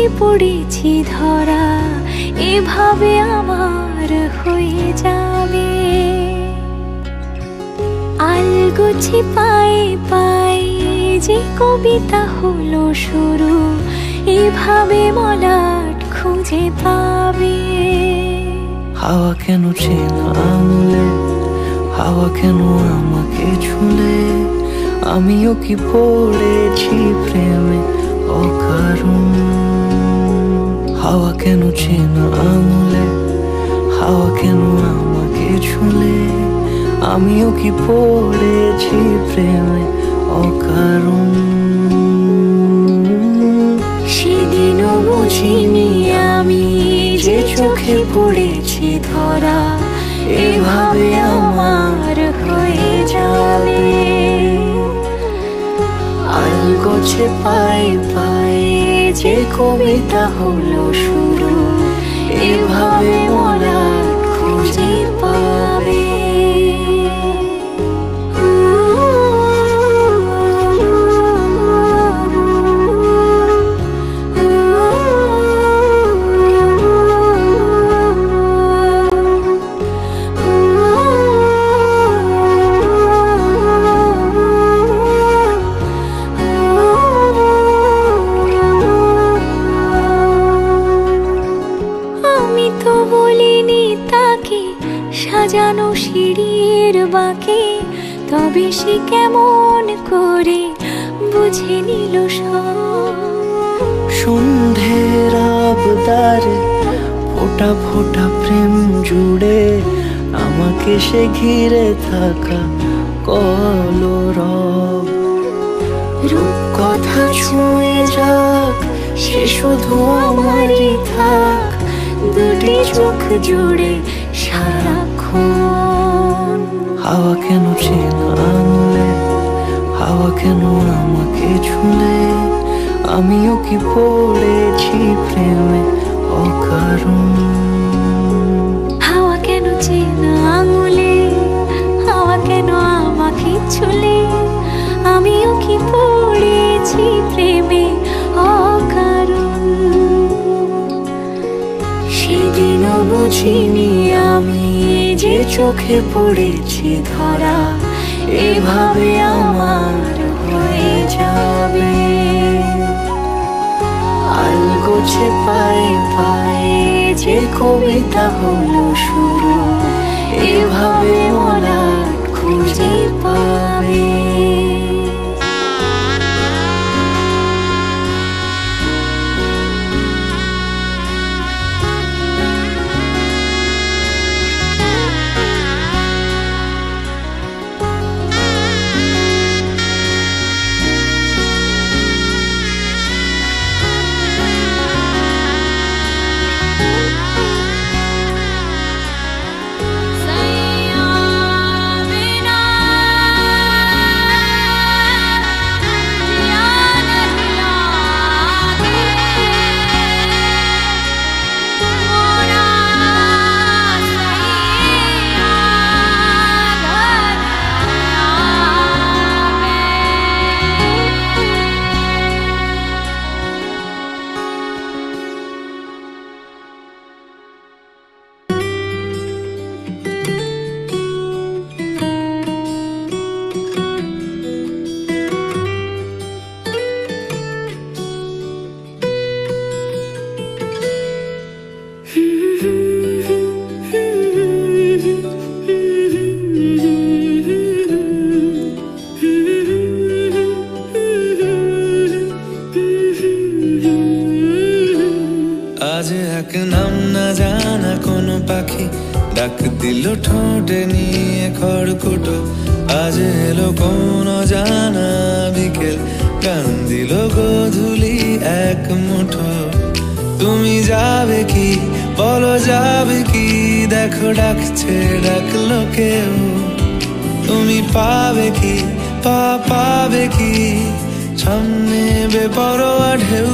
চোখে পড়েছি ধরা, এভাবে আমার হয়ে যাবে। আলগোছে পায়ে পায়ে যে কবিতা হলো শুরু, এভাবে মলাট খুঁজে পাবে। হাওয়া কেন চেনা আঙুলে, হাওয়া কেন আমাকে ছুলে, আমিও কি পড়েছি প্রেমে অকারণ। হাওয়া কেন চেনা আঙুলে, হাওয়া কেন আমাকে ছুলে, আমিও কি পড়েছি প্রেমে অকারণ। সেদিনও বুঝিনি আমি যে চোখে পড়েছি ধরা, এভাবে আমার হয়ে যাবে। আলগোছে পায়ে পায়ে যে কবিতা হলো শুরু, এভাবে মলাট খুঁজে পাবে। সাজানো সিঁড়ির বাঁকে, তবে সে কেমন করে বুঝে নিল সব। সন্ধ্যের আবদারে ফোঁটা ফোঁটা প্রেম জুড়ে, আমাকে সে ঘিরে থাকা কলরব। রূপকথা ছুঁয়ে যাক, সে শুধু আমারই থাক, দুটি চোখ জুড়ে সারাক্ষণ। হাওয়া কেন চেনা আঙুলে, হাওয়া কেন আমাকে ছুলে, আমিও কি পড়েছি প্রেমে অকারণ। হাওয়া কেন চেনা আঙুলে, হাওয়া কেন আমাকে ছুলে, আমিও কি পড়েছি প্রেমে অকারণ। সেদিনও বুঝিনি আমি যে চোখে পড়েছি ধরা, এভাবে আমার হয়ে যাবে। আলগোছে পায়ে পায়ে যে কবিতা হলো শুরু, এভাবে মলাট খুঁজে পাবে। ডাক দিল ঠোঁটে নিয়ে খড়কুটো, আজ এলো কোন জানা বিকেল, গান দিল গোধূলি এক মুঠো। তুমি যাবে কি বলো, যাবে কি দেখো ডাকছে ডাকলো কেউ। তুমি পাবে কি পাবে কি সামনে বেপরোয়া ঢেউ।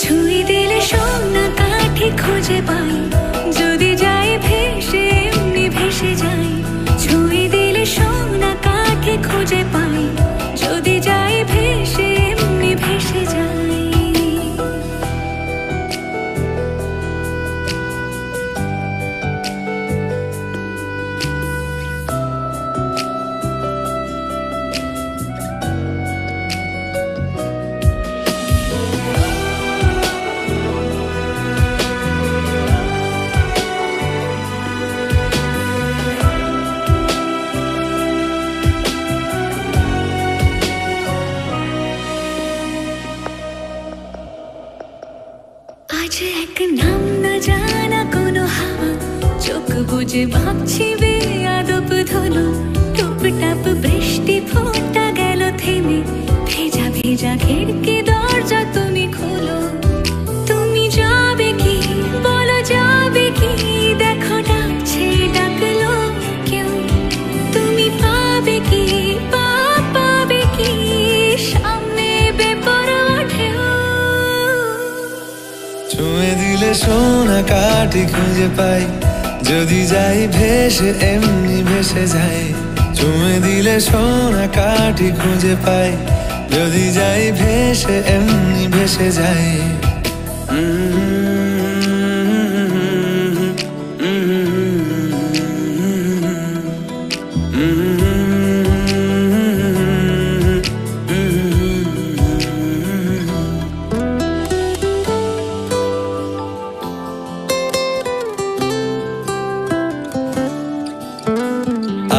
ছুঁয়ে দিলে সোনা কাঠে খুঁজে পাই, যদি যাই ভেসে এমনি ভেসে যাই। ছুঁয়ে দিলে সোনা কাঠে খুঁজে পাই, যদি যাই ভেসে এমনি ভেসে যাই। যে ভাবছি বেয়াদব ধুলো, টুপটাপ বৃষ্টি ফোঁটা গেল থেমে, ভেজা ভেজা খিড়কি দরজা তুমি খোলো। তুমি যাবে কি বলো, যাবে কি? দেখো ডাকছে ডাকলো কেউ, তুমি পাবে কি পাবে কি সামনে বেপরোয়া ঢেউ। ছুঁয়ে দিলে সোনা কাঠি খুঁজে পাই, যদি যাই ভেসে এমনি ভেসে যাই। ছুঁয়ে দিলে সোনা কাঠি খুঁজে পাই, যদি যাই ভেসে এমনি ভেসে যাই।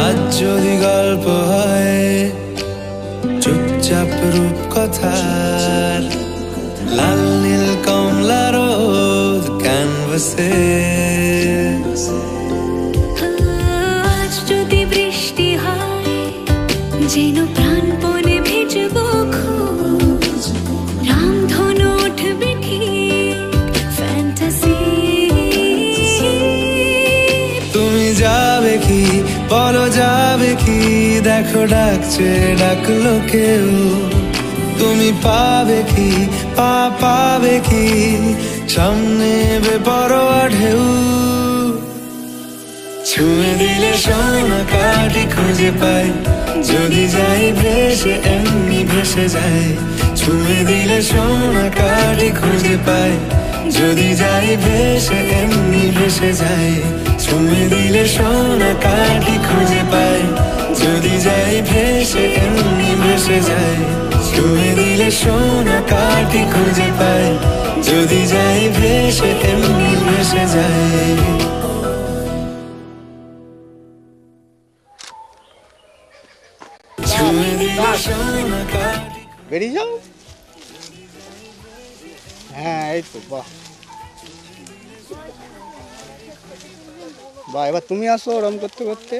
আজ যদি গল্প হয় চুপচাপ রূপকথার, লাল নীল কমলা রোদ ক্যানভাসে। আজ যদি বৃষ্টি হয় যেন প্রাণপণে ভিজবো খুব, রামধনু উঠবে ঠিক ফ্যান্টাসি। তুমি যাবে কি বলো, যাবে কি? দেখো ডাকছে ডাকলো কেউ, তুমি পাবে কি পাবে কি সামনে বেপরোয়া ঢেউ। ছুঁয়ে দিলে সোনা কাঠি খুঁজে পাই, যদি যাই ভেসে এমনি ভেসে যাই। ছুঁয়ে দিলে সোনা কাঠি খুঁজে পাই, যদি যাই ভেসে এমনি ভেসে যাই। ছুঁয়ে দিলে সোনা কাঠি খুঁজে পাই, যদি যাই ভেসে এমনি ভেসে যাই। ছুঁয়ে দিলে সোনা কাঠি খুঁজে পাই, যদি যাই ভেসে এমনি ভেসে যাই। ছুঁয়ে দিলে সোনা কাঠি। বেরিয়ে যাও। হ্যাঁ এই তো, বাহ বাহ। এবার তুমি আসো ওরম করতে করতে।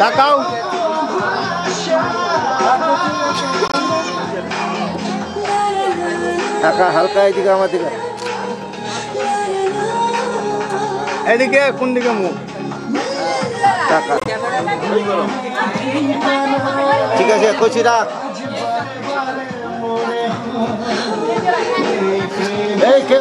তাকাও। টাকা হালকা এদিকে, আমার দিকে, এদিকে কোন দিকে মুখ? টাকা ঠিক আছে, কচি রাখ। এই কে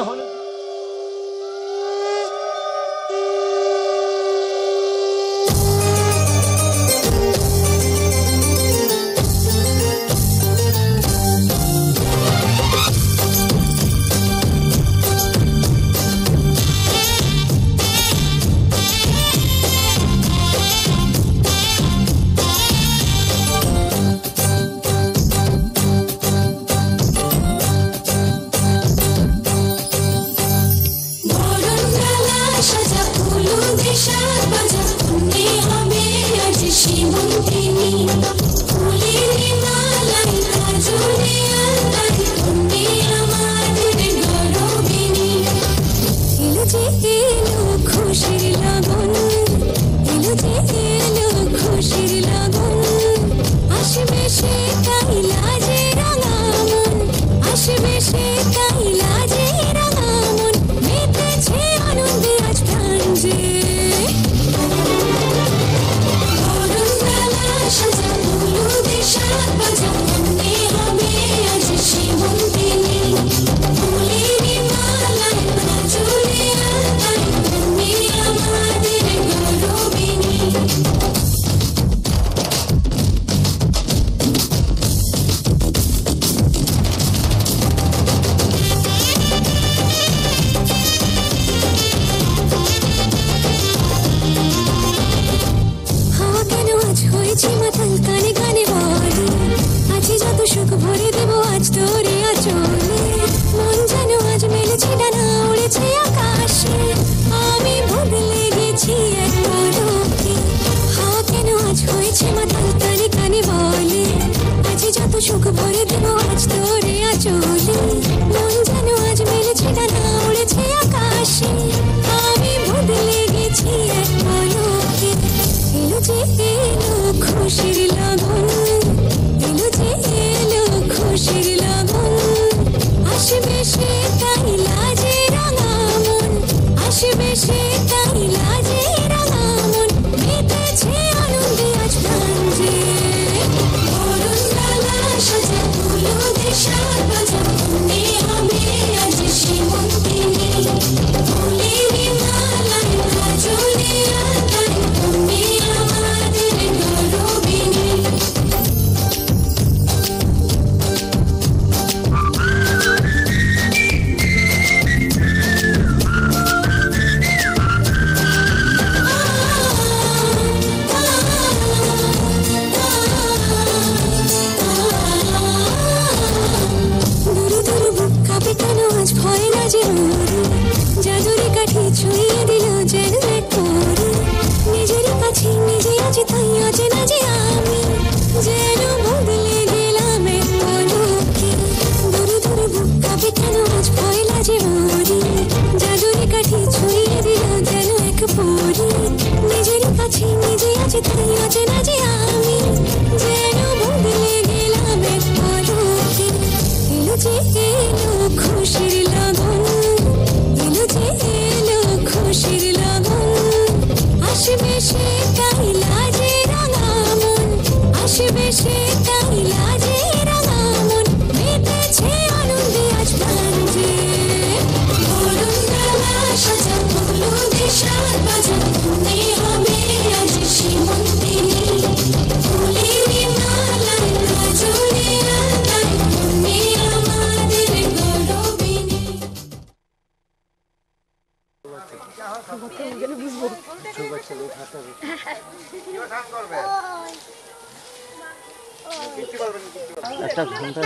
একটা ঘন্টা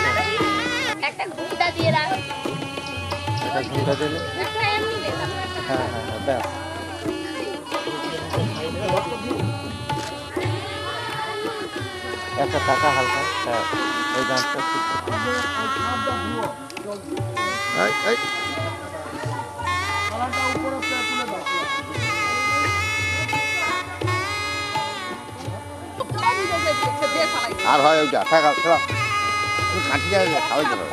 একটা ঘুমটা দিয়ে রাখ। একটা ঘন্টা দিলে হ্যাঁ হ্যাঁ হ্যাঁ ব্যাস একটা টাকা হালকা হ্যাঁ এই গাছটা ঠিক আর হয় ওইটা টাকা কাটি যায় খাওয়াই যাবে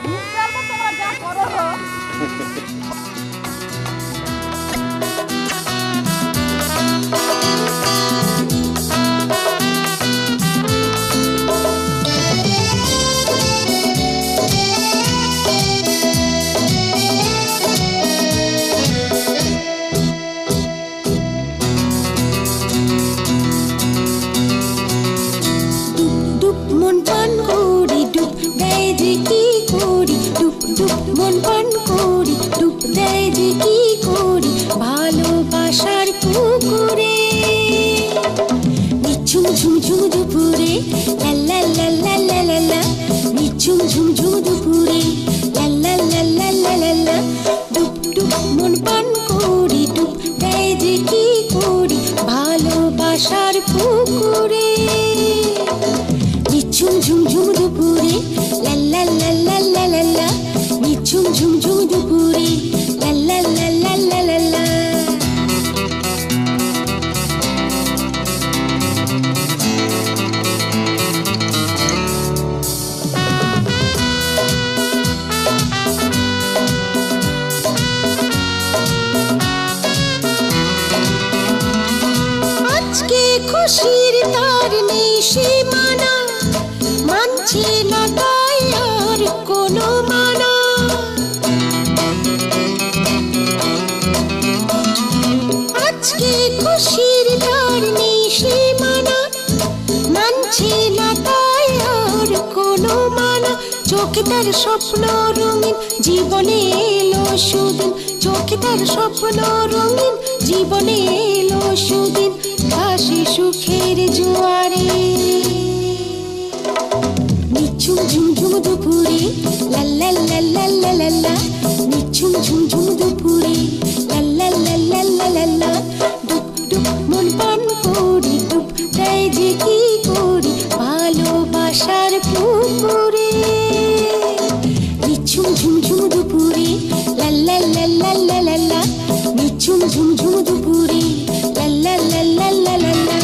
চোখের স্বপ্ন রঙিন জীবনে এলো সুদিন চোখের স্বপ্ন রঙিন জীবনে এলো সুদিন ভাসে সুখের জোয়ারে নিঝুম ঝুমঝুম দুপুরে লা লা লা লা লা লা লা নিঝুম ঝুমঝুম দুপুরে লা লা লা লা লা লা লা ডুব ডুব মন পান করি ডুব দেয় যে কি করি ভালোবাসার পুকুরে নিঝুম ঝুমঝুম দুপুরে লা লা লা লা লা লা লা নিঝুম ঝুমঝুম দুপুরে লা লা লা লা লা লা লা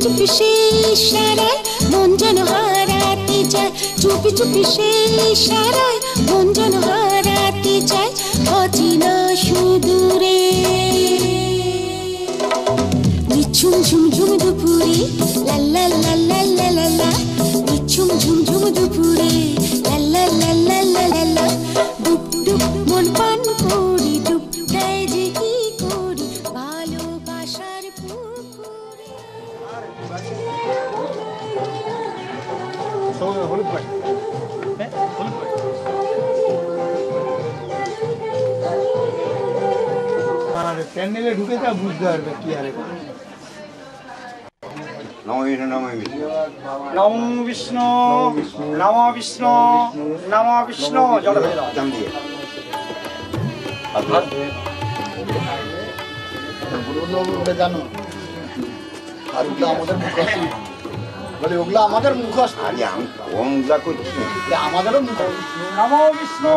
চুপি সেই ইশারায় মন যেন হারাতে যায়, চুপি চুপি সেই ইশারায় মন যেন হারাতে যায় অচেনা সুদূরে। নিঝুম ঝুমঝুম দুপুরে লা লা লা লা লা লা লা, নিঝুম ঝুমঝুম দুপুরে লা লা লা লা লা লা লা, ডুব ডুব মন পান করি, ডুব দেয় যে কি করি ভালোবাসার পুকুরে। প্যান্ডেলে ঢুকে তা বুঝতে পারবে কি আরে। নম বিষ্ণু নম বিষ্ণু নম বিষ্ণু জড় জানো আর ওগুলো আমাদের মুখস্থ, বলে ওগুলো আমাদের মুখস্থ। আমি কোনটা করছি আমাদেরও মুখস্থ। নম বিষ্ণু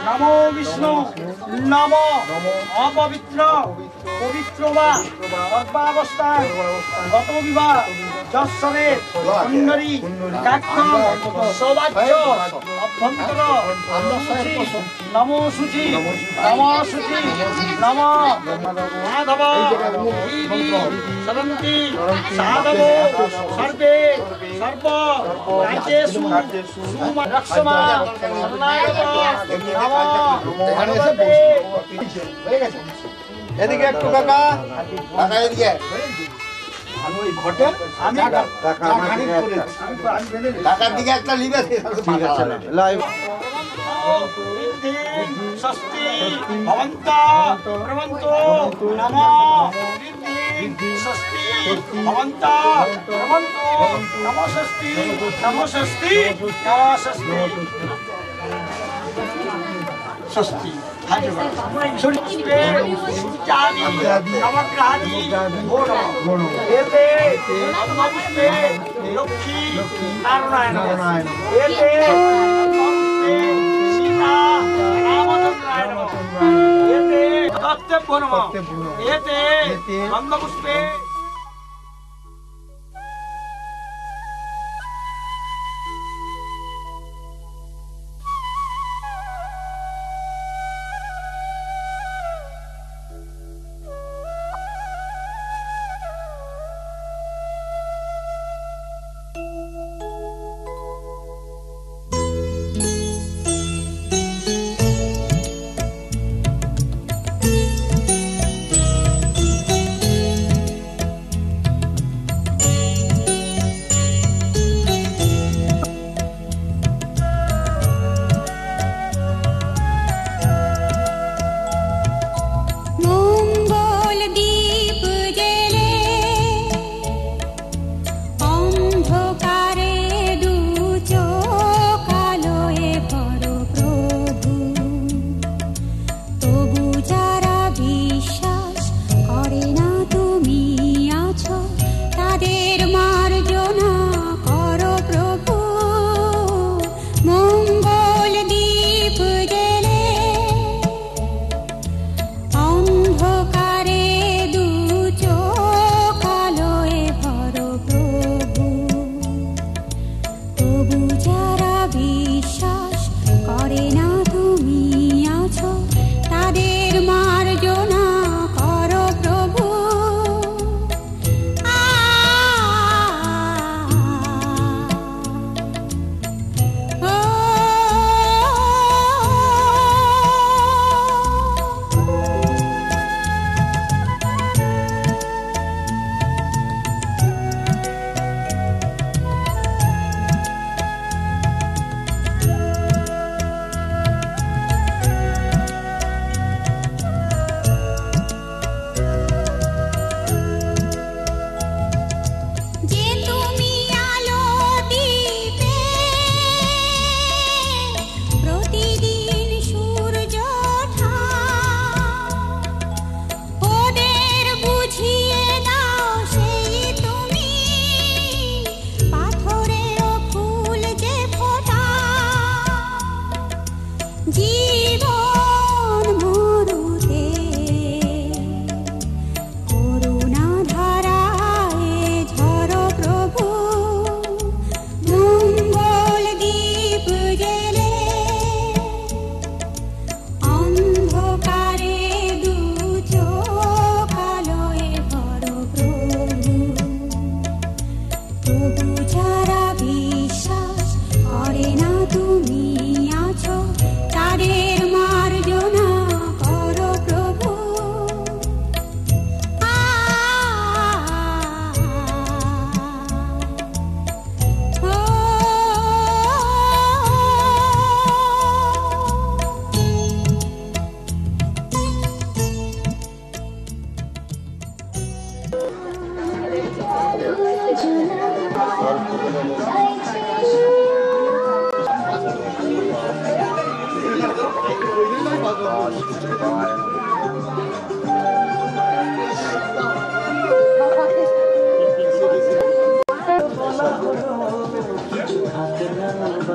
নম বিষ্ণু নম অপবিত্র পবিত্র বা সর্বাবস্থায় গত বিবাহ যশ্বরে কুণ্ডরী কাক্ষম সৌবাচ্য অভ্যন্তর নমো শুচি নমো শুচি নম মাধব সরন্তি সাধব সর্বে সর্ব রাজ্যেষু রক্ষমা এদিকে একটু কাকা, কাকা এদিকে। আমি ওই ঘটের টাকার দিকে একটা লিবে। ঠিক আছে লাইভ ষষ্ঠী ভবন্ত প্রবন্ত নম ষষ্ঠী ভবন্ত প্রবন্ত নম ষষ্ঠী নম ষষ্ঠী নম ষষ্ঠী ষষ্ঠী লক্ষ্মী নারায়ণ সীতা রামচন্দ্রায়ণ দত্তেভ্যো নমঃ এতে গন্ধপুষ্পে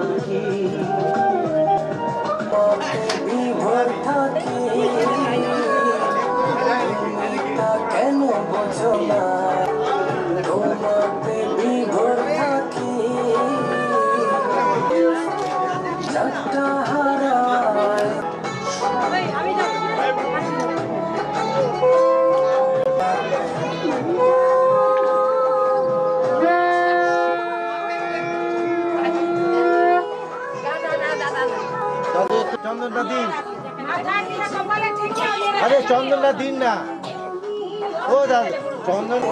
থাকি বিভোর থাকি কেন বোঝো না তোমাতে বিভোর থাকি চারটা হারায় চন্দনটা দিন, আরে চন্দনটা দিন না, ও দাদা চন্দন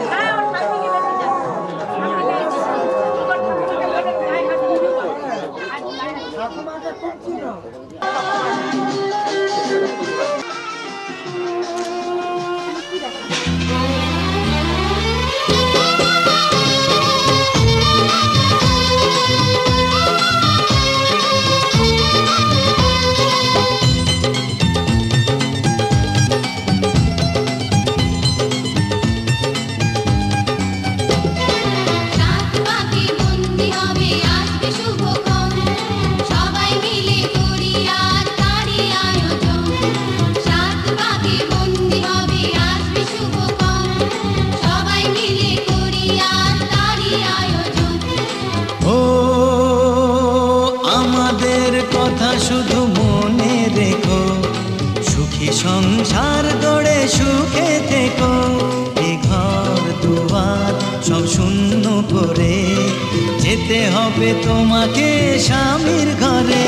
শুধু মনে রেখো সুখী সংসার গড়ে সুখে থেকো এ ঘর দুয়ার সব শূন্য করে যেতে হবে তোমাকে স্বামীর ঘরে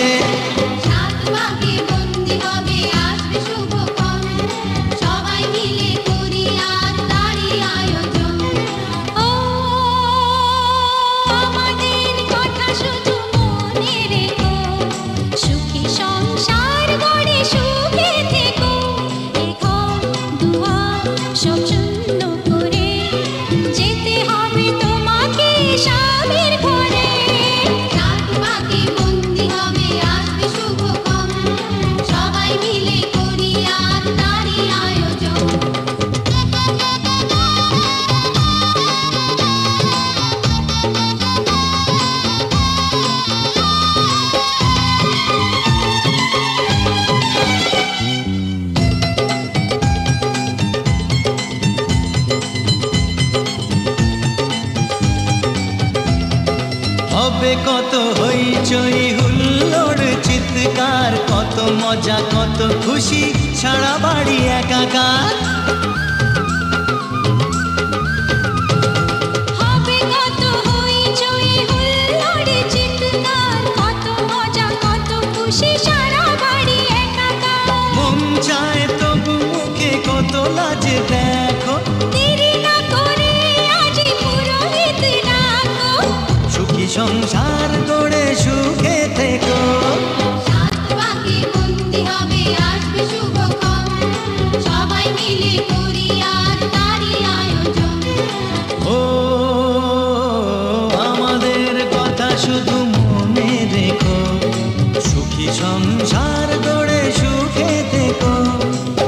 কত হইচই হুল্লোড় চিৎকার কত মজা কত খুশি সারা বাড়ি একাকার হবে কত হইচই হুল্লোড় চিৎকার কত মজা কত খুশি সারা বাড়ি একাকার মন চায় তবু মুখে কত লাজে দেখো দেরি না করে আজই পুরোহিত ডাকো সুখী সংসার গড়ে সুখে থেকো সবাই মিলে করি আজ তারই আয়োজন ও আমাদের কথা শুধু মনে রেখো সুখী সংসার গড়ে সুখে থেকো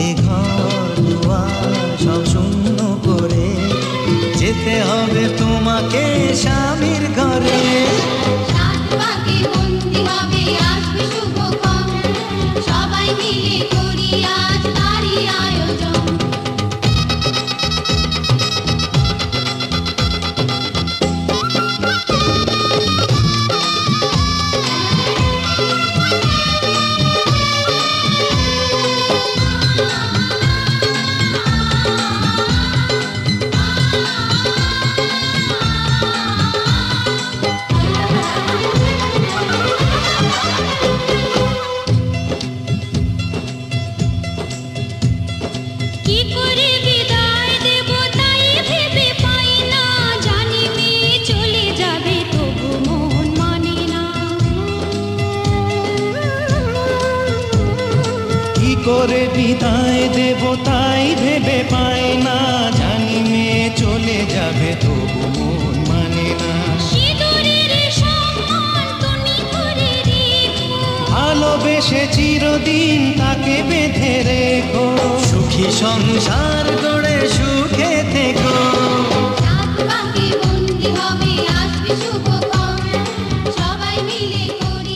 এ ঘর দুয়ার সব শূন্য করে যেতে হবে তোমাকে স্বামীর ঘরে সবাই মিলে করি আজ তারই আয়োজন কি করে বিদায় দেব তাই ভেবে পাই না জানি মেয়ে চলে যাবে তবু মন মানে না কি করে বিদায় দেব তাই ভেবে পাই না জানি মেয়ে চলে যাবে তবু মন মানে না সিঁদুরের সম্মান তুমি করে রেখো ভালোবেসে চিরদিন তাকে বেঁধে রেখো সুখী সংসার গড়ে সুখে থেকো বন্দি হবে আসবে শুভক্ষণ সবাই মিলে করি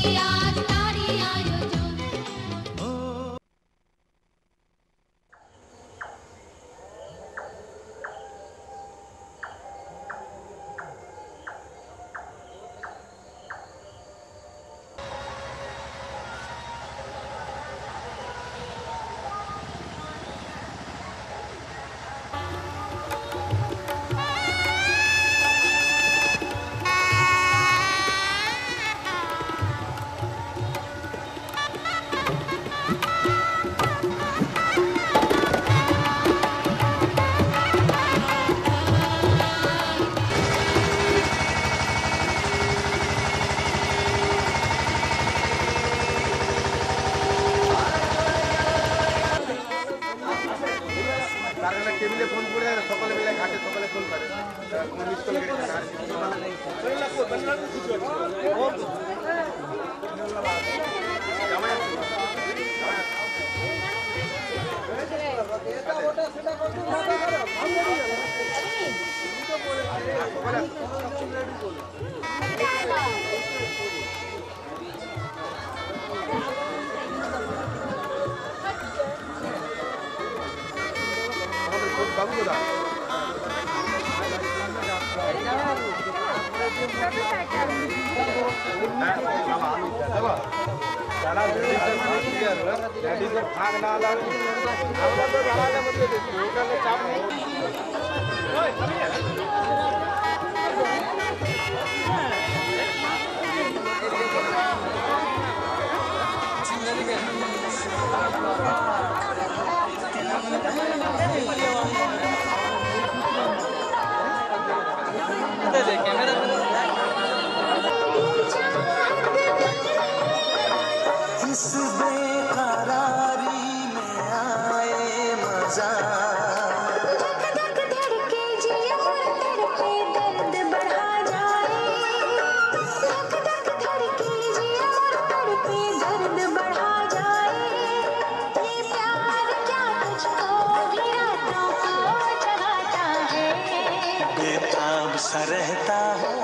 सा रहता हूँ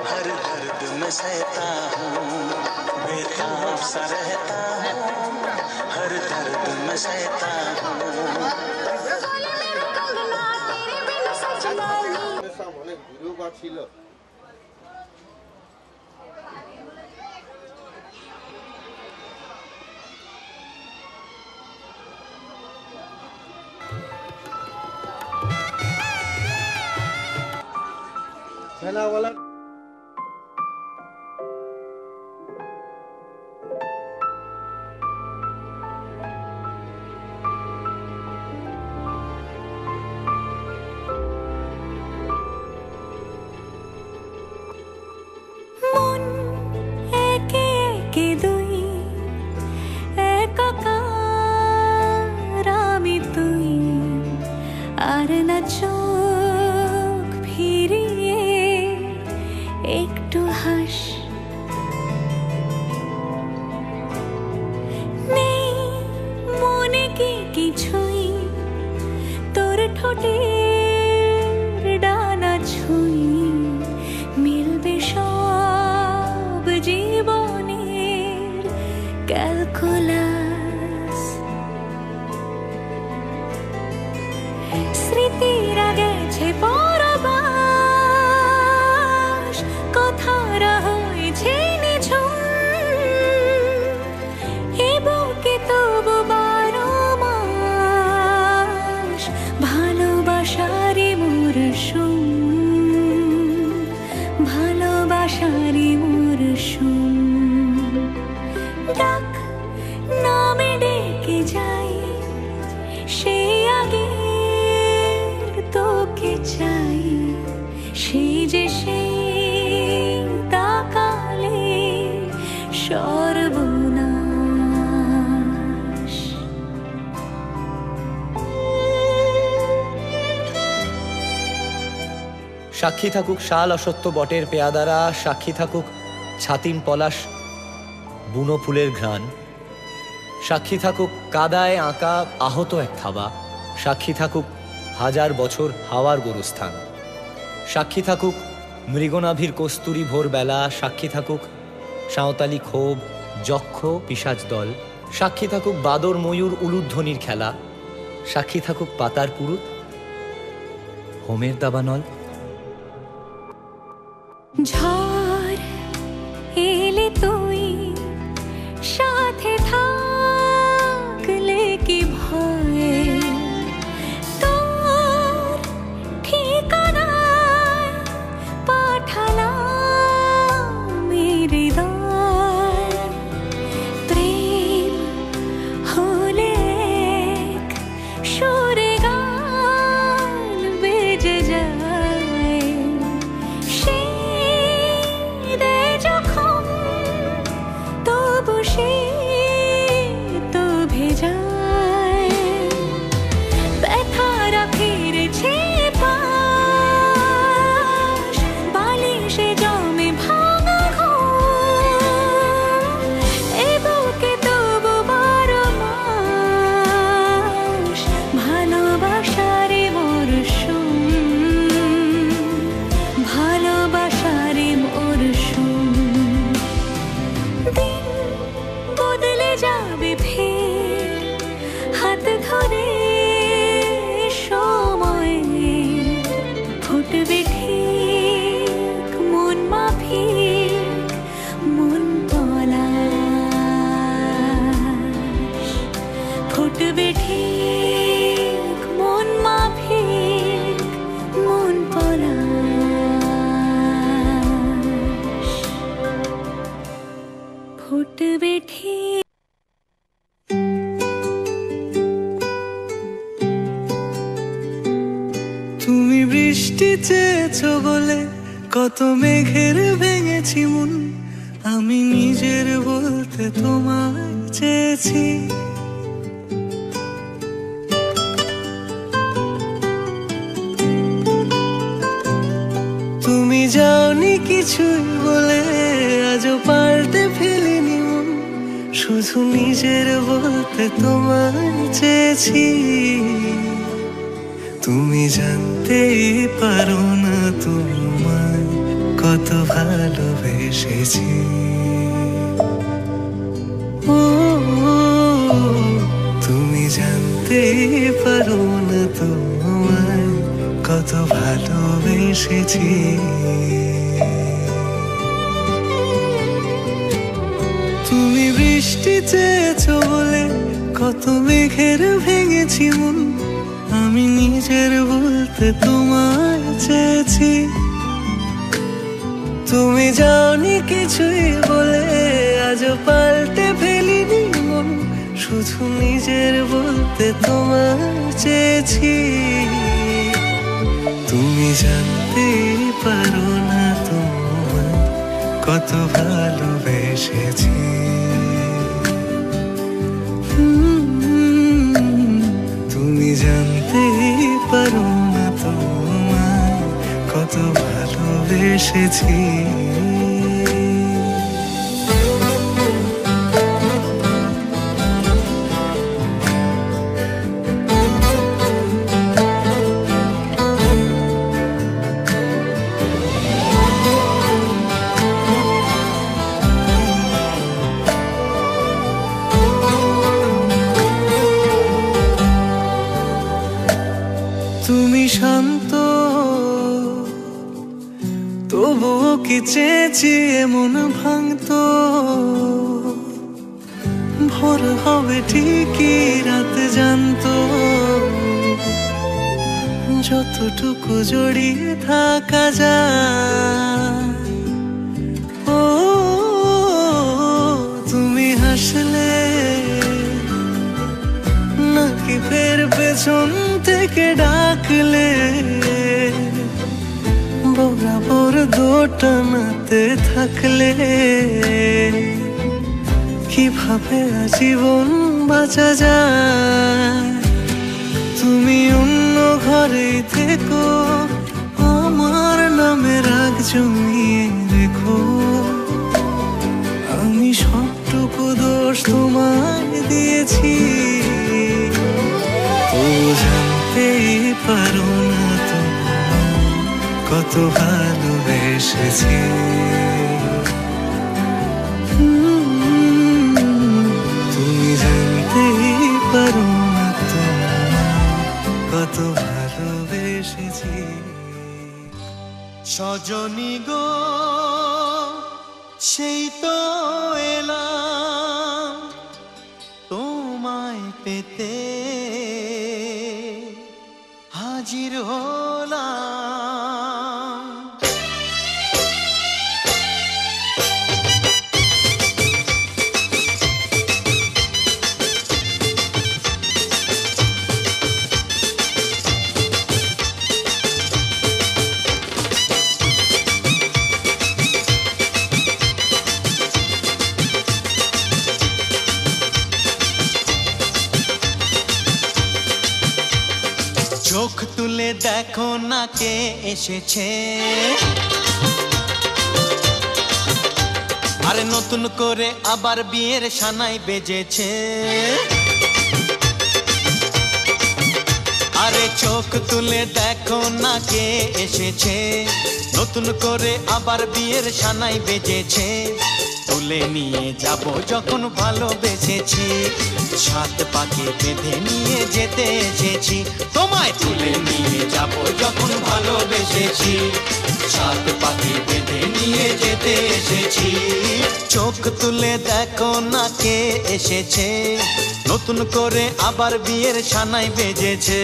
हर दर्द में सहता हूँ, बेताब सा रहता हूँ हर दर्द में सहता हूँ। वाला মন একে একে দুই একাকার আমি তুই আর না চোখ ফিরিয়ে একটু হাস নেই মনে কি কিছুই তোর ঠোঁটের ডানা ছুঁই মিলবে সব জীবনের ক্যালকুলাস স্মৃতিরা গেছে পরবাস কথারা হয়েছে নিঝুম এ বুকে তবু 12 মাস ভালোবাসারই মরশুম ভালোবাসারই মরশুম ডাক নামে ডেকে যাই সেই আগের তোকে চাই সেই যে সেই তাকালে সর্বনাশ। সাক্ষী থাকুক শাল অসত্য বটের পেয়াদারা, সাক্ষী থাকুক ছাতিম পলাশ বুনো ফুলের ঘ্রাণ, সাক্ষী থাকুক কাদায় আঁকা আহত এক থাবা, সাক্ষী থাকুক হাজার বছর হাওয়ার গোরস্থান, সাক্ষী থাকুক মৃগনাভির কস্তুরী ভোরবেলা, সাক্ষী থাকুক সাঁওতালি ক্ষোভ যক্ষ পিশাচ দল, সাক্ষী থাকুক বাদর ময়ূর উলুধ্বনির খেলা, সাক্ষী থাকুক পাতার পুরুত হোমের দাবানল। ঝড় এলে তুই সাথে থাকলে কি ভয় তোর ঠিকানায় পাঠালাম হৃদয় প্রেম হলে এক সুরে গান বেজে যায় সেই করে সময়ে ফুটবে ঠিক মন মাফিক মন পলাশ, ফুটবে ঠিক মন মাফিক মন পলাশ, ফুটবে ঠিক। তুমি বৃষ্টি চেয়েছো বলে কত মেঘের ভেঙেছি মন, আমি নিজের বলতে তোমায় চেয়েছি। তুমি যাওনি কিছুই বলে আজও পাল্টে ফেলিনি মন, শুধু নিজের বলতে তোমায় চেয়েছি। তুমি জানতেই পারো না তোমায় কত ভালোবেসেছি। ও তুমি জানতেই পারো না তোমায় কত ভালোবেসেছি। তুমি বৃষ্টি চেয়েছো বলে কত মেঘের ভেঙেছি মন, আমি নিজের বলতে তোমায় চেয়েছি। তুমি যাওনি কিছুই বলে আজও পাল্টে ফেলিনি মন, শুধু নিজের বলতে তোমায় চেয়েছি। তুমি জানতে পারো না তোমায় কত ভালোবেসেছি। তুমি জানতে পারো না তোমায় কত ভালোবেসেছি। তুমি শান্ত তবুও কি চেয়েছি এমন ভাঙতো, ভোর হবে ঠিকই রাত জানতো, যতটুকু জড়িয়ে থাকা যায়। ও তুমি হাসলে নাকি ফের পেছন থেকে ডাকলে, বরাবর দোটানাতে থাকলে কিভাবে আজীবন বাঁচা যায়। তুমি অন্য ঘরে থেকো, আমার নামে রাগ জমিয়ে রেখো, আমি সবটুকু দোষ তোমায় দিয়েছি। ও জানতেই পারো না তোমায় কত ভালোবেসেছি। তুমি জানতেই পারো না তোমায় কত ভালোবেসেছি। সজনী গো সেই তো এলাম তোমায় পেতে, হাজির হলাম। চোখ তুলে দেখো না কে এসেছে, আরে নতুন করে আবার বিয়ের সানাই বেজেছে। আরে চোখ তুলে দেখো না কে এসেছে, নতুন করে আবার বিয়ের সানাই বেজেছে। তুলে নিয়ে যাব যখন ভালোবেসেছি, সাত পাকে বেঁধে নিয়ে যেতে এসেছি। তোমায় তুলে নিয়ে যাব যখন ভালোবেসেছি, সাত পাকে বেঁধে নিয়ে যেতে এসেছি। চোখ তুলে দেখো না কে এসেছে, নতুন করে আবার বিয়ের সানাই বেজেছে।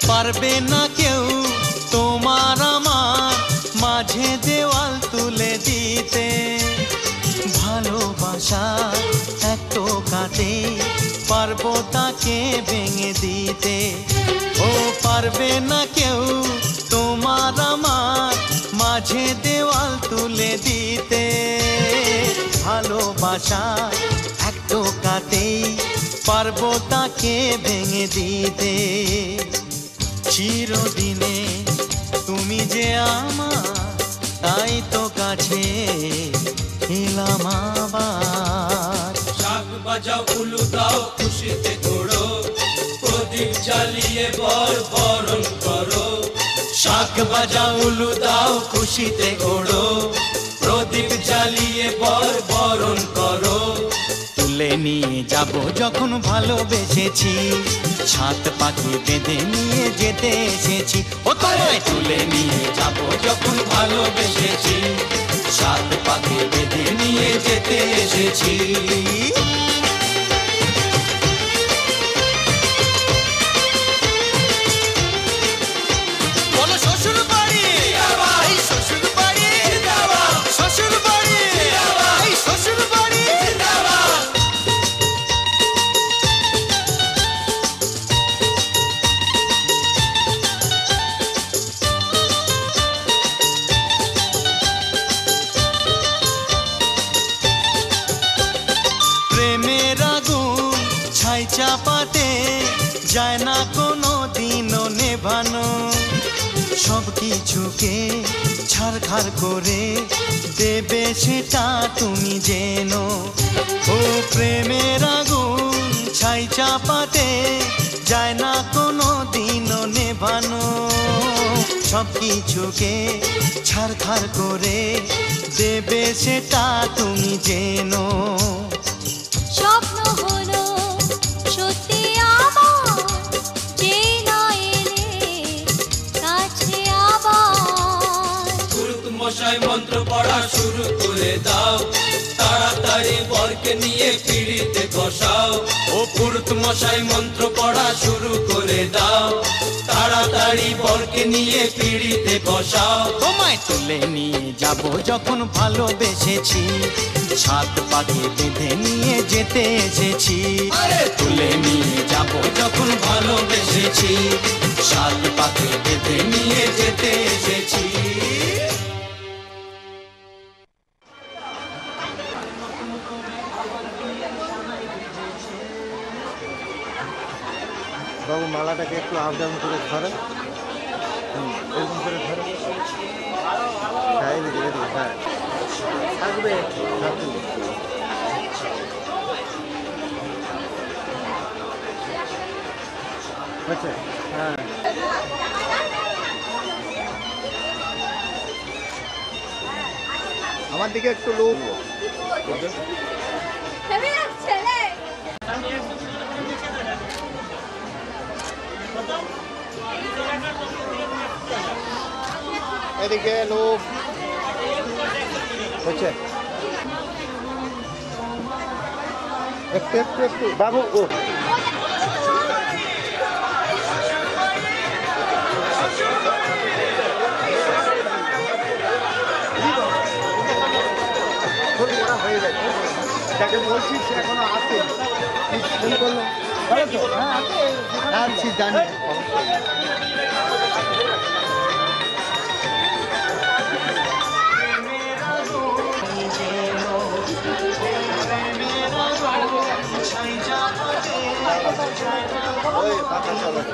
পারবে না কেউ তোমার আমার মাঝে দেওয়াল তুলে দিতে, ভালোবাসা এত কাটে পারবো তাকে ভেঙে দিতে। ও পারবে না কেউ তোমার আমার মাঝে দেওয়াল তুলে দিতে, ভালোবাসা একটু কাটেই পারবো তাকে ভেঙে দিতে। চিরদিনে তুমি যে আমার, তাই তো কাছে এলাম আবার। শাক বাজাও উলু দাও খুশিতে ঘোড়ো, প্রদীপ জ্বালিয়ে বর বরণ করো। শাক বাজাও উলু দাও খুশিতে ঘোড়ো, প্রদীপ জ্বালিয়ে বর বরণ করো। তুলে নিয়ে যাব যখন ভালোবেসেছি, সাত পাখি বেঁধে নিয়ে যেতে এসেছি। ও তোমায় তুলে নিয়ে যাব যখন ভালোবেসেছি, সাত পাখি বেঁধে নিয়ে যেতে এসেছি। বলো শ্বশুর বাড়ি, এই শ্বশুর বাড়ি, শ্বশুর বাড়ি, এই শ্বশুর বাড়ি। প্রেমের আগুন ছাই চাপাতে যায় না কোনো দিনও নেভানো, সব কিছুকে ছারখার করে দেবে সেটা তুমি জেনো। ও প্রেমের আগুন ছাই চাপাতে যায় না কোনো দিনও নেভানো, সব কিছুকে ছারখার করে দেবে সেটা তুমি জেনো। স্বপ্ন হলো সত্যি আমার, যে না এলে কাছে আবার। পুরুত মশাই মন্ত্র পড়া শুরু করে দাও, তাড়াতাড়ি বরকে নিয়ে পিড়িতে বসাও। ও পুরুত মশাই মন্ত্র পড়া শুরু করে দাও, তাড়াতাড়ি বরকে নিয়ে পিড়িতে বসাও। তোমায় তুলে নিয়ে যাব যখন ভালোবেসেছি, সাত পাখি বেঁধে নিয়ে যেতে এসেছি। তুলে নিয়ে যাব যখন ভালোবেসেছি, সাত পাখি বেঁধে নিয়ে যেতে এসেছি। বাবু মালাটাকে একটু আপ ডাউন করে ধরেন, এরকম করে ধরেন। হ্যাঁ এদিকে এদিকে, হ্যাঁ থাকবে থাকবে। আচ্ছা হ্যাঁ আমার দিকে একটু লোক। এদিকে লোক হচ্ছে একটু একটু একটু বাবু। ও হয়ে যায়, যাকে বলছি সে এখনো আছে, ফোন করলো। হ্যাঁ আছি জানি। ওই পাখা চালাতে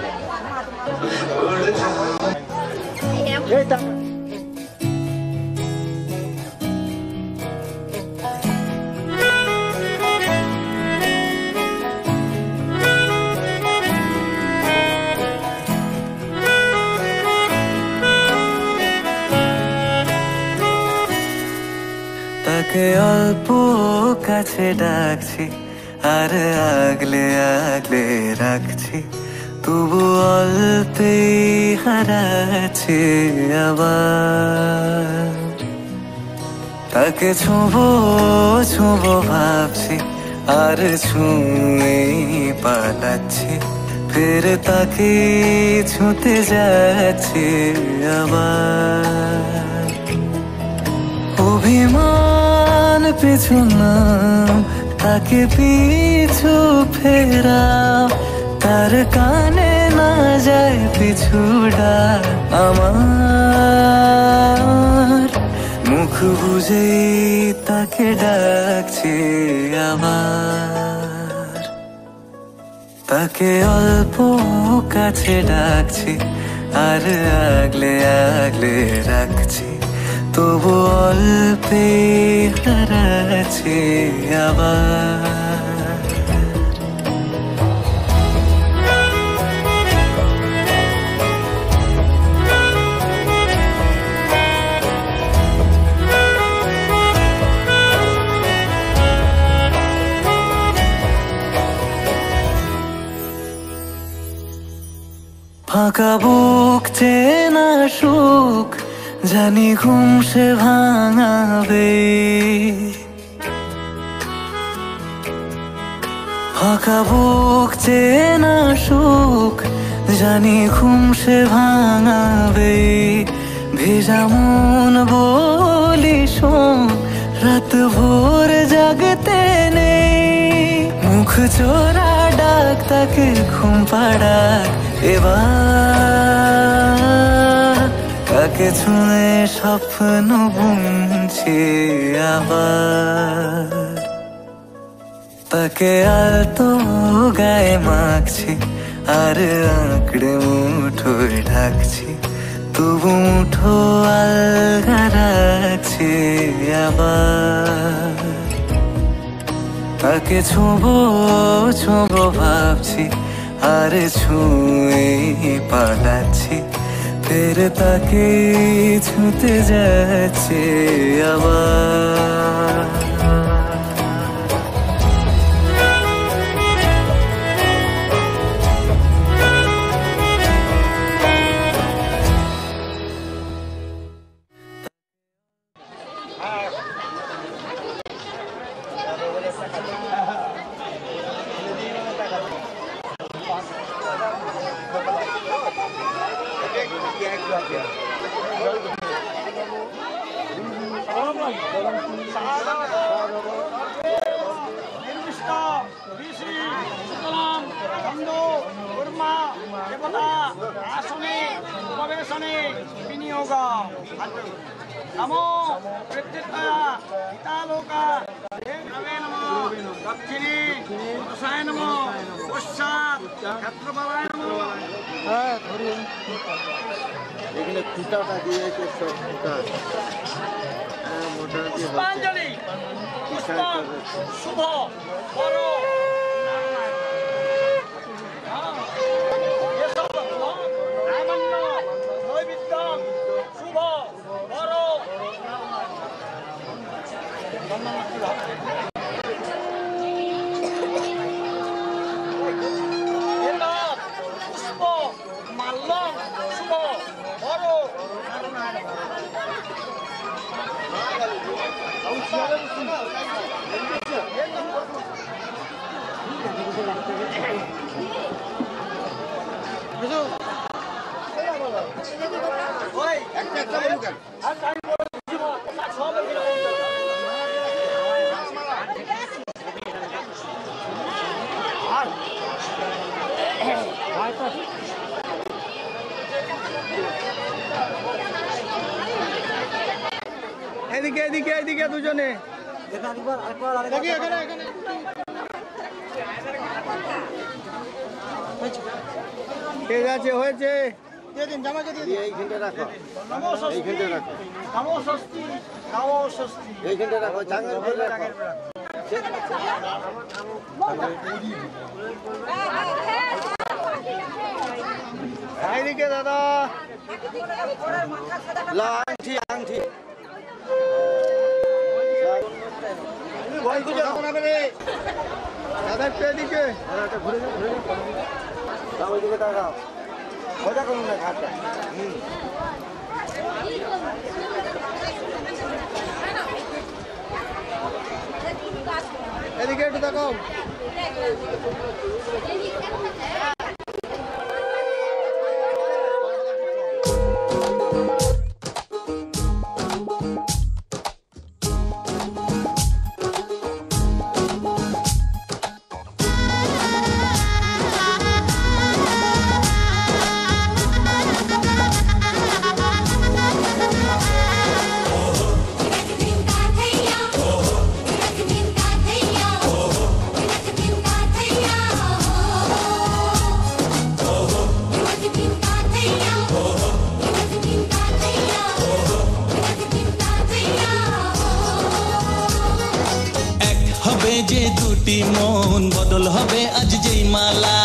তাকে অল্প কাছে ডাকছি আর আগলে আগলে রাখছি, তবু অল্পে হারাচ্ছে আবার। তাকে ছোঁবো ছোঁবো ভাবছি আর ছুঁয়ে পালাচ্ছি, ফের তাকে ছুঁতে যাচ্ছে আবার। অভিমান পিছু নাম, তাকে পিছু ফেরাও, তার কানে না যায় পিছু ডাক আমার। মুখ বুঝে তাকে ডাকছে আবার। তাকে অল্প কাছে ডাকছি আর আগলে আগলে রাখছি, তবু অল্পে হারাচ্ছে আবার। ফাঁকা বুক চেনা সুখ জানি ঘুম সে ভাঙাবে, ফাঁকা বুক চেনা সুখ জানি ঘুম সে ভাঙাবে। ভেজা মন বলি শোন, রাত ভোর জাগতে নেই, মুখ চোরা ডাক তাকে ঘুম পাড়াক এবার। তাকে ছুঁয়ে স্বপ্ন বুনছি আবার। তাকে আলতো গায়ে মাখছি আর আঁকড়ে মুঠোয় ঢাকছি, তবু মুঠো আলগা রাখছি আবার। তাকে ছোঁবো ছোঁবো ভাবছি আর ছুঁয়ে পালাচ্ছি, ফের তাকে ছুঁতে যাচ্ছে আবার। नमो हितालोका नमो दक्षिणी पुरुषाय नमो पश्चात क्षत्रपालाय नमो। এখানে ফিতাটা দিয়েছে সব ফিতা মোটামুটি পুষ্পাঞ্জলি পুষ্প শুভ বড় পুষ্প মাল্য শুভ বড় এদিকে এদিকে এদিকে দুজনে ঠিক আছে হয়েছে দিয়ে দিন জামাকে দিয়ে দিন এইখানটা রাখো নমো ষষ্ঠী এইখানটা রাখো নমো ষষ্ঠী নমো ষষ্ঠী এইখানটা রাখো চাঙের করে রাখো এইদিকে দাদা আংটি আংটি ভয় খুঁজে রাখো না রে দাদা একটু এদিকে ঘুরে যাও ওইদিকে তাকাও মজা করুন না ঘাটটা এদিকে একটু দেখাও যে দুটি মন বদল হবে আজ যেই মালা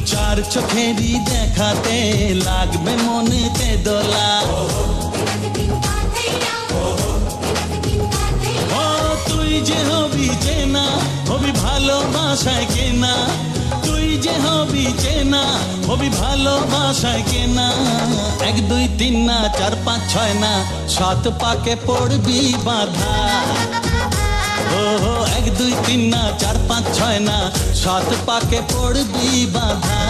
চার চোখেরই দেখাতে লাগবে মনেতে দোলা ও তুই যে হবি চেনা হবি ভালোবাসায় কেনা তুই যে হবি চেনা হবি ভালোবাসায় কেনা 1 2 3 না 4 5 6 না 7 পাকে পড়বি বাধা ও 1 2 3 না 4 5 6 না 7 পাকে পড়বি বাধা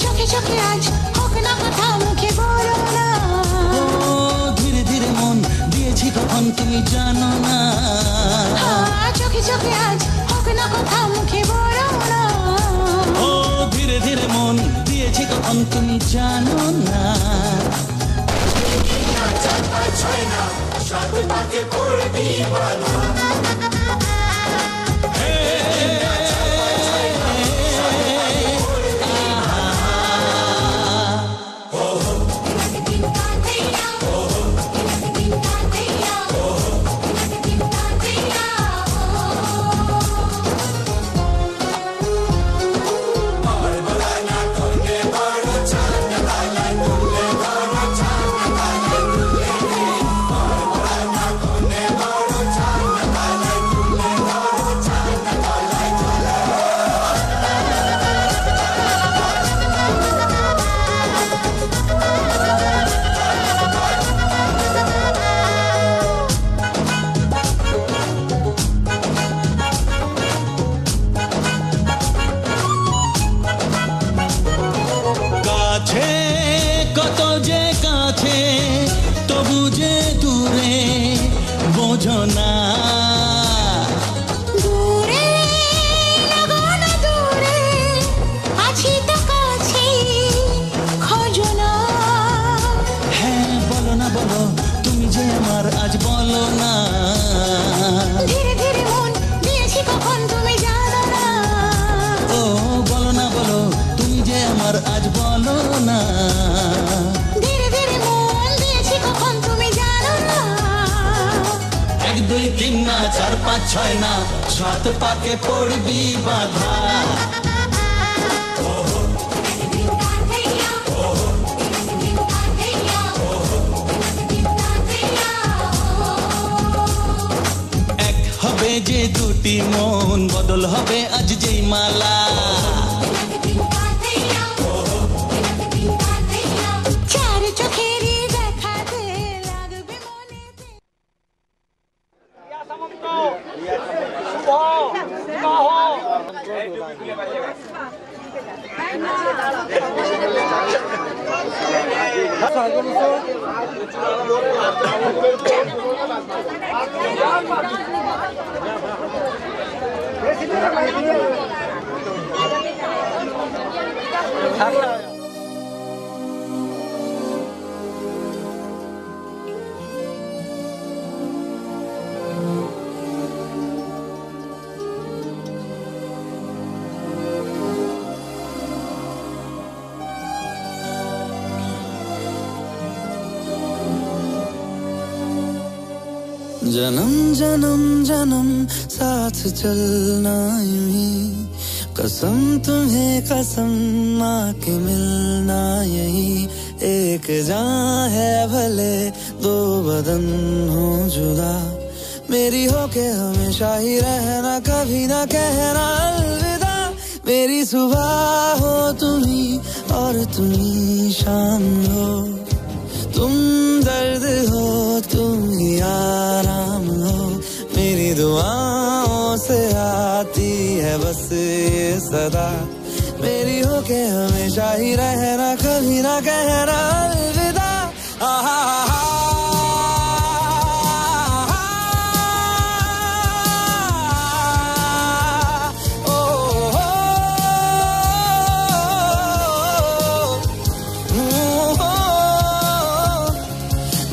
চোখে চোখে আজ হোক না কথা মুখে বলো না ধীরে ধীরে মন দিয়েছি কখন তুমি জানো না চোখে চোখে আজ হোক না কথা মুখে বলো না ও ধীরে ধীরে মন দিয়েছি কখন তুমি জানো না কত যে কাছে তবু যে দূরে বোঝো না দূরে লাগানো দূরে আছি তো কাছে খোঁজো না হ্যাঁ বলো না বলো তুমি যে আমার আজ বলো না ধীরে ধীরে মন দিয়েছি কখন তুমি জানো না ও বলো না বলো তুমি যে আমার আজ বলো না ধীরে ধীরে মন দিয়েছি কখন তুমি জানো না 1 2 3 না 4 5 6 না সাত পাকে পড়বি বাধা এক হবে যে দুটি মন বদল হবে আজ যেই মালা চার চোখেরই দেখাতে লাগবে মনেতে जन्म जन्म जन्म साथ चलना यूं ही कसम तुम्हें कसम माँ के मिलना यही एक जान है भले दो बदन हो जुदा मेरी हो के हमेशा ही रहना कभी ना कहना अलविदा मेरी सुबह हो तुम्ही और तुम्ही शाम हो तुम दर्द हो तुम ही आराम हो मेरी दुआओं से आती है बस ये सदा मेरी हो के हमेशा ही रहना कभी ना कहना अलविदा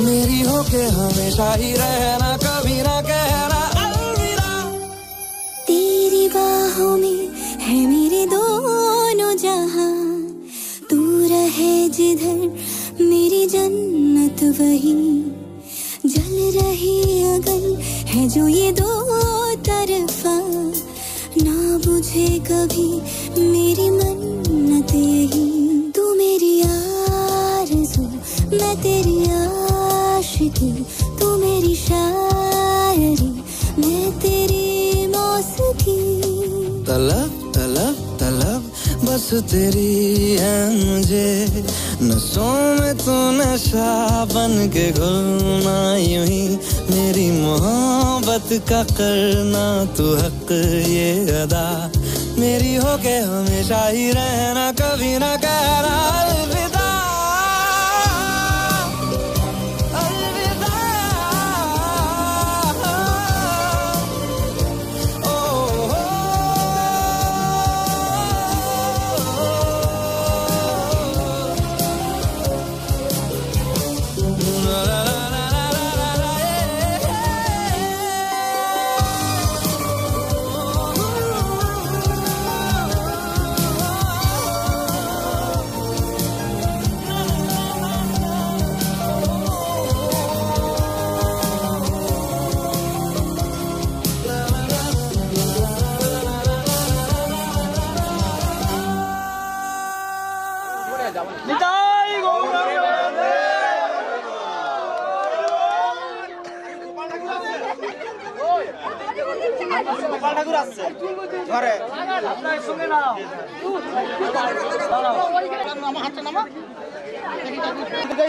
मेरी हो के हमेशा ही रहना कभी ना कहना अलविदा तेरी बाहों में है मेरे दोनों जहां तू रहे जिधर मेरी जन्नत वही जल रही अगन है जो ये दो तरफा ना बुझे कभी मेरी मन्नत यही तू मेरी आरज़ू मैं तेरी आशिकी तू मेरी शायरी मैं तेरी मौसीकी तलब तलब तलब बस तेरी है मुझे नशों में तू नशा बन के घुलना यूं ही मेरी मोहब्बत का करना तू हक ये अदा मेरी हो के हमेशा ही रहना कभी ना कहना अलविदा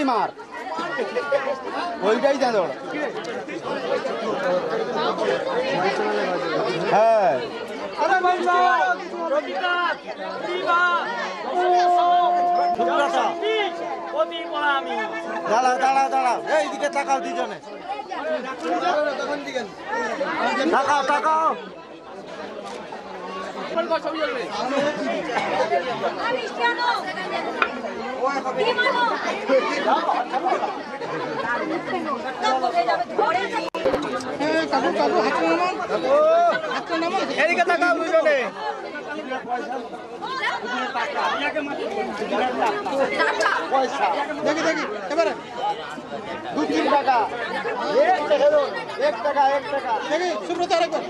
মার ওইটাই জানো হ্যাঁ দাঁড়া দাঁড়া দাঁড়া এইদিকে তাকাও দুজনে তাকাও তাকাও এদিকে তাকাও দুজনে পয়সা দেখি দেখি এবারে 2-3 টাকা 1 টাকা 1 টাকা দেখি সুব্রত আরেকবার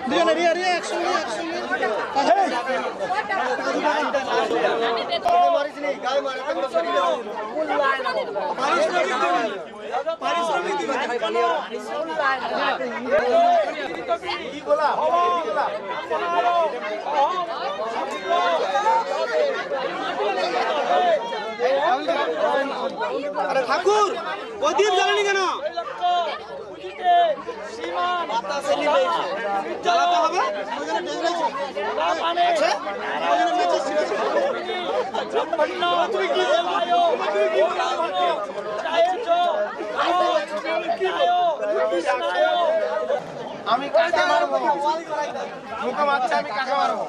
দুজনে রিয়া রিয়া একসঙ্গে একসঙ্গে আরে ঠাকুর প্রদীপ জ্বালানি কেন? জ্বালাতে হবে। আমি কাকে মারবো? মুখে মারছে, আমি কাকে মারবো?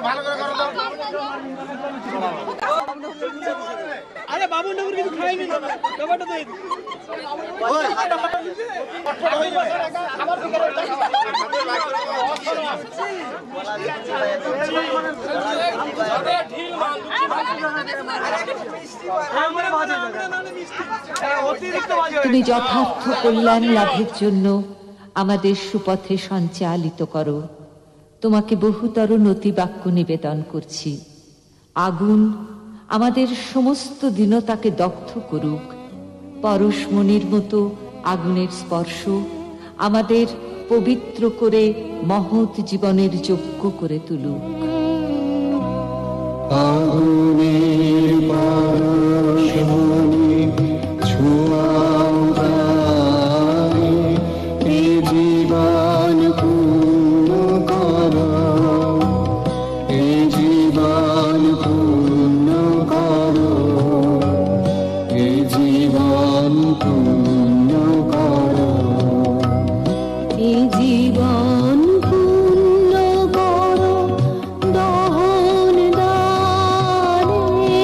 ভালো করে করো তো। আরে বাবু নগর কিছু খাইনি না, ব্যাপারটা তো এই। তুমি যথার্থ কল্যাণ লাভের জন্য আমাদের সুপথে সঞ্চালিত করো। তোমাকে বহুতর নতি বাক্য নিবেদন করছি। আগুন আমাদের সমস্ত দীনতাকে দগ্ধ করুক। পরশমণির মতো আগুনের স্পর্শ আমাদের পবিত্র করে মহৎ জীবনের যোগ্য করে তুলুক। আগুনের পরশমণি ছোঁয়াও প্রাণে, এ জীবন পূর্ণ করো, এ জীবন পূর্ণ করো, এ জীবন পূর্ণ করো, এ জীবন পূর্ণ করো দহন দানে।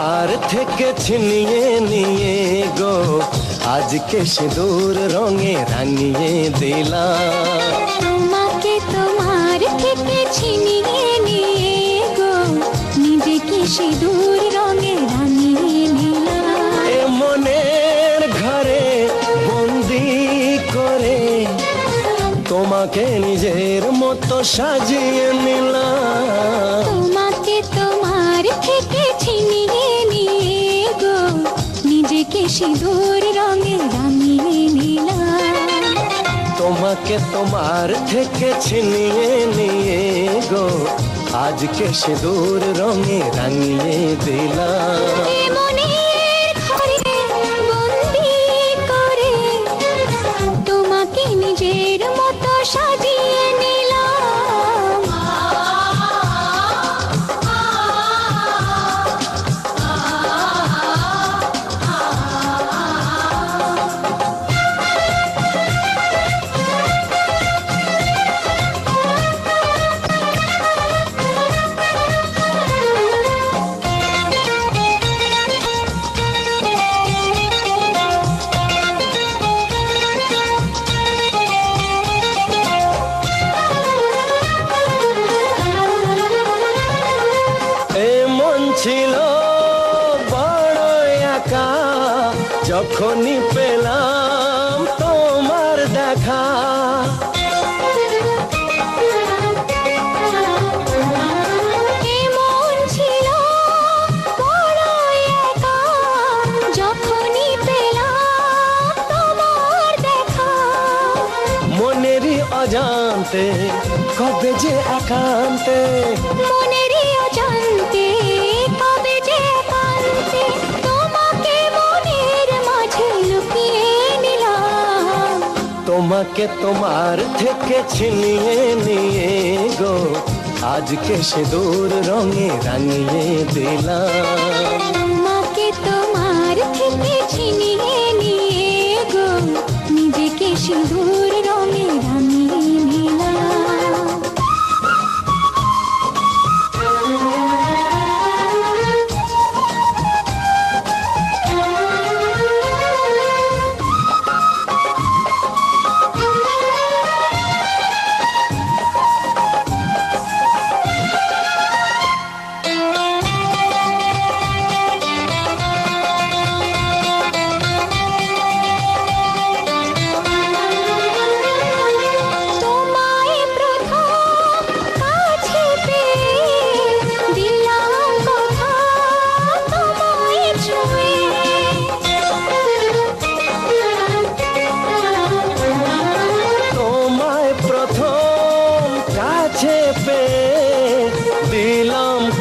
তোমার থেকে ছিনিয়ে নিয়ে গো আজকে সিঁদুর রঙে রাঙিয়ে দিলাম। তোমাকে তোমার থেকে ছিনিয়ে নিয়ে গো নিজেকে সিঁদুর রঙে রাঙিয়ে নিলাম। এ মনের ঘরে বন্দি করে তোমাকে নিজের মতো সাজিয়ে নিলাম। তোমাকে তোমার থেকে ছিনিয়ে নিয়ে গো নিজেকে সিঁদুর রঙে রাঙিয়ে নিলাম। তোমাকে তোমার থেকে ছিনিয়ে নিয়ে গো আজকে সিঁদুর রঙে রাঙিয়ে দিলাম। এ মনের ঘরে বন্দি করে তোমাকে নিজের মতো সাজিয়ে নিলাম। ছিল বড় একা যখনই পেলাম তোমার দেখা। মন ছিল বড় একা যখনই পেলাম তোমার দেখা। মনেরই অজান্তে কবে যে একান্তে, মনেরই অজান্তে কবে যে একান্তে তোমাকে মনের মাঝে লুকিয়ে নিলাম। তোমাকে তোমার থেকে ছিনিয়ে নিয়ে গো আজকে সিঁদুর রঙে রাঙিয়ে দিলাম। তোমাকে তোমার থেকে ছিনিয়ে নিয়ে গো নিজেকে সিঁদুর রঙে রাঙিয়ে নিলাম।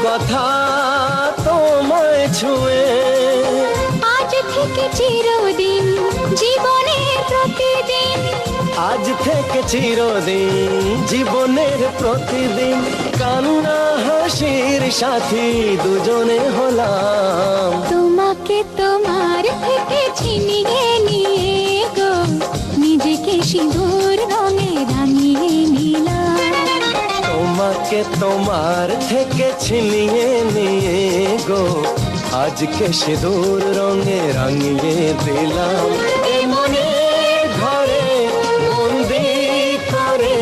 কথা তোমায় ছুঁয়ে আজ থেকে চিরদিন জীবনের প্রতিদিন, আজ থেকে চিরদিন জীবনের প্রতিদিন কান্না হাসির সাথী দুজনে হলাম। তোমাকে তোমার থেকে ছিনিয়ে নিয়ে গো নিজেকে সিঁদুর রঙে রাঙিয়ে নিলাম। তোমাকে তোমার থেকে ছিনিয়ে নিয়ে গো আজকে সিঁদুর রঙে রাঙিয়ে দিলাম। এ মনের ঘরে বন্দি করে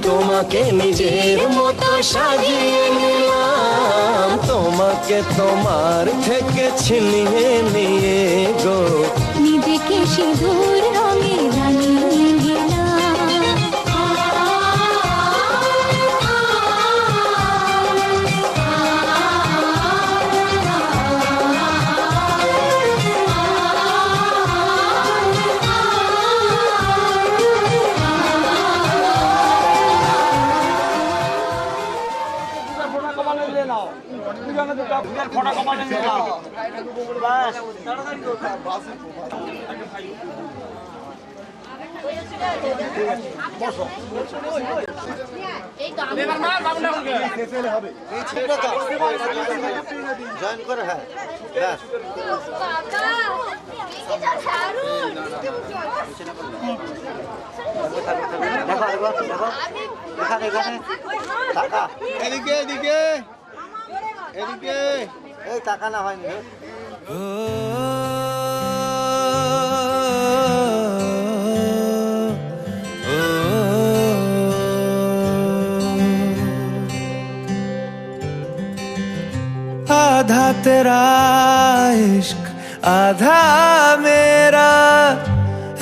তোমাকে নিজের মতো সাজিয়ে নিলাম। তোমাকে তোমার থেকে ছিনিয়ে নিয়ে গো নিজেকে সিঁদুর রঙে রাঙিয়ে নিলাম। জয়েন করে হ্যাঁ এদিকে এদিকে এদিকে এই তাকানো হয়নি आधा तेरा इश्क आधा मेरा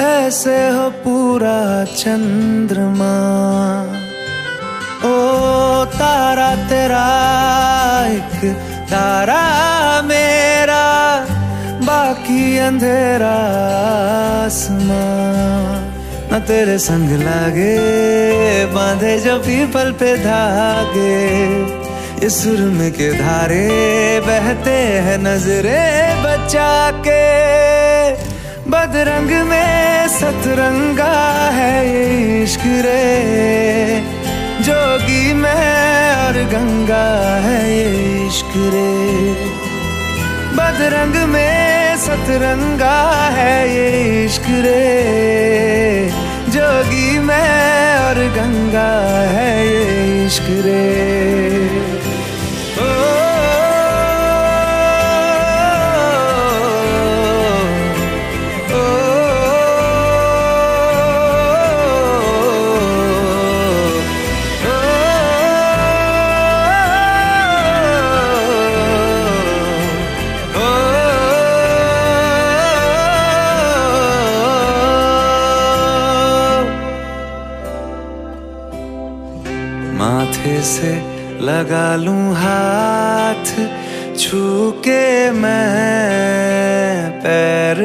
ऐसे हो पूरा चंद्रमा ओ तारा तेरा एक तारा मेरा बाकी अंधेरा आसमां न तेरे संग लागे बांधे जो पीपल पे धागे ये सुरम के धारे बहते हैं नजरे बचा के बदरंग में सतरंगा है ये इश्क रे जोगी में और गंगा है ये इश्क रे बदरंग में सतरंगा है ये इश्क रे जोगी में और गंगा है ये इश्क रे माथे से लगा लूं हाथ छू के मैं पैर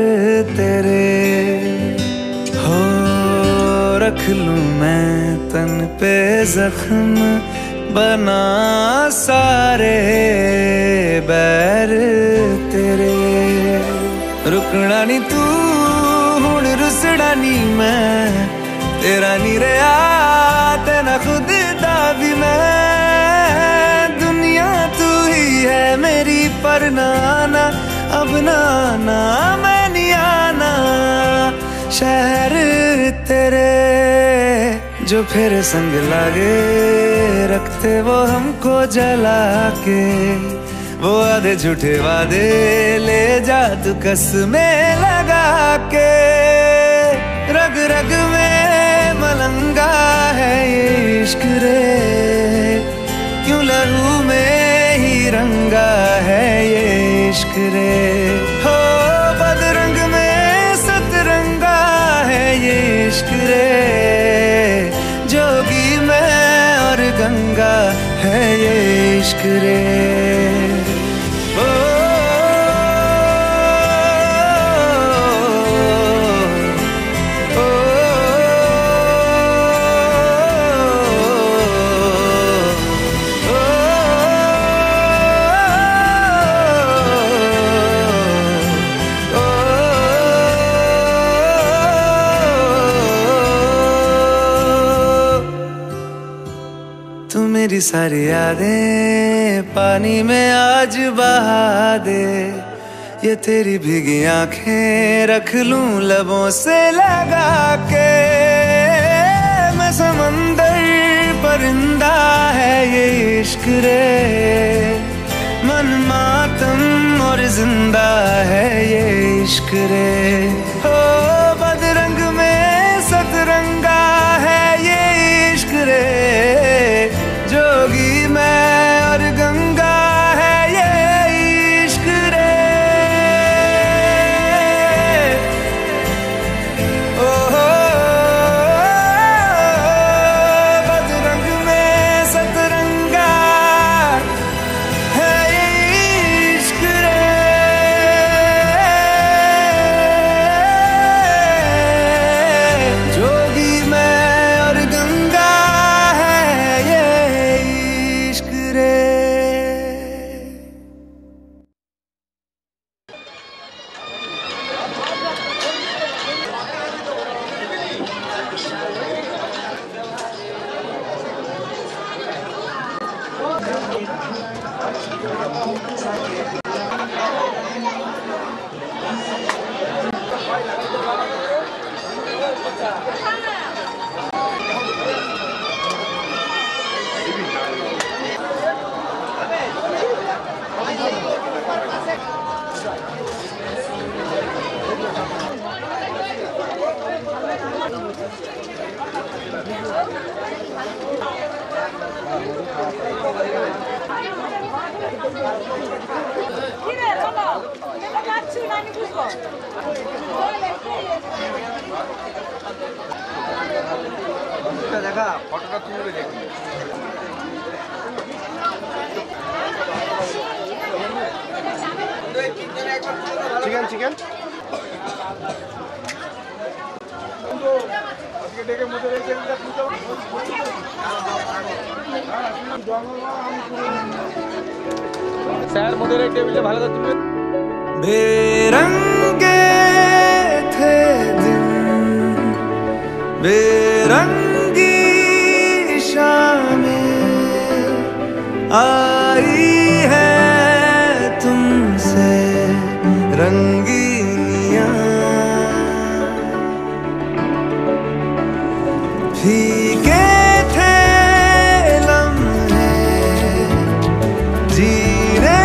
तेरे हो रख लूं मैं तन पे जख्म बना सारे बैर तेरे रुकना नी तू हुण रुसड़ा नी मैं तेरा नी रहा तेना खुद भी मैं दुनिया तू ही है मेरी पर नाना अब नाना मैं नहीं आना शहर तेरे जो फिर संग लागे रखते वो हमको जला के वो आधे झूठे वादे ले जा तू कसमें लगा के रग रग में मलंगा है ये इश्क रे क्यों लहू में ही रंगा है ये इश्क रे हो बदरंग में सतरंगा है ये इश्क रे जोगी में और गंगा है ये इश्क रे मेरी सारी यादें पानी में आज बहा दे ये तेरी भीगी आंखें रख लूं लबों से लगा के मैं समंदर परिंदा है ये इश्क रे मन मातम और जिंदा है ये इश्क रे हो बदरंग में सतरंगा है ये इश्क रे जोगी मैं और गंगा है ये इश्क रे ओ बदरंग में सतरंगा है ये इश्क रे চিকেন চিকেন স্যার মোদের এই টেবিলে ভালো করে তুলবে। बेरंगे थे दिन बेरंगी शामें आई है तुमसे रंगीनियां फीके थे लम्हे जीने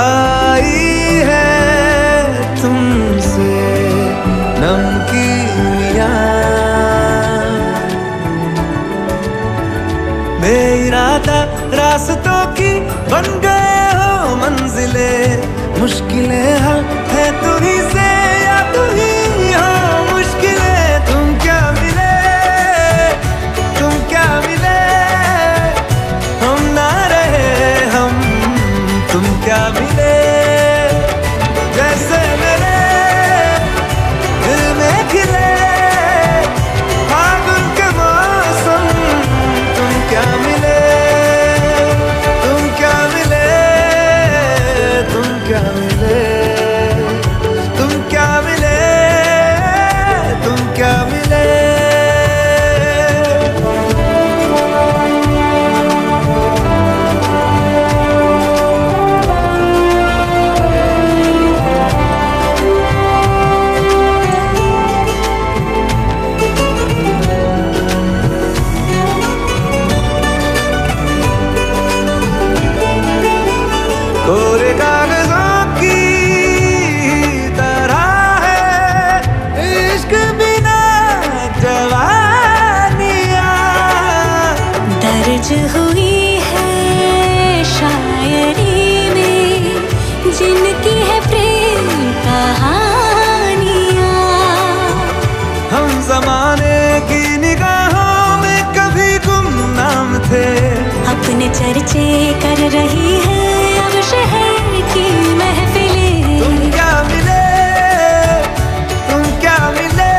आई है तुमसे नमकीनियां बेइरादा रास्तों की बन गए हो मंजिले मुश्किलें हल है तू ही से या तू ही हो मुश्किलें तुम क्या मिले हम ना रहे हम तुम क्या मिले जैसे मेरे दिल में खिले फागुन के मौसम तुम क्या मिले तुम क्या मिले तुम क्या मिले तुम क्या मिले तुम क्या मिले कोरे कागजों की तरह है इश्क बिना जवानियां दर्ज हुई है शायरी में जिनकी है प्रेम कहानियां हम जमाने की निगाहों में कभी गुमनाम थे अपने चर्चे कर रही है अब शहर की महफिलें तुम क्या मिले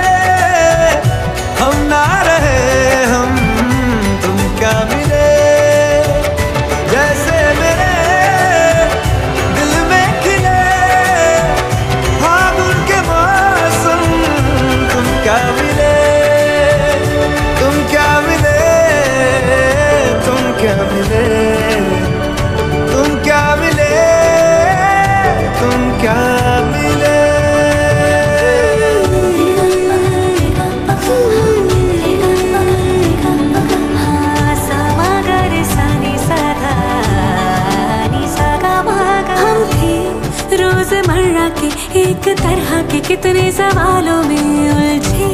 हम ना रहे हम तुम क्या मिले जैसे मेरे दिल में खिले फागुन के मौसम तुम क्या मिले तुम क्या मिले तुम क्या मिले तुम क्या मिले तुम क्या मिले हम थे रोजमर्रा के एक तरह के कितने सवालों में उलझे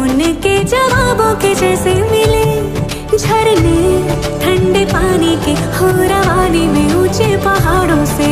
उनके जवाबों के जैसे मिले झरने ठंडे पानी के हो रवानी में ऊंचे पहाड़ों से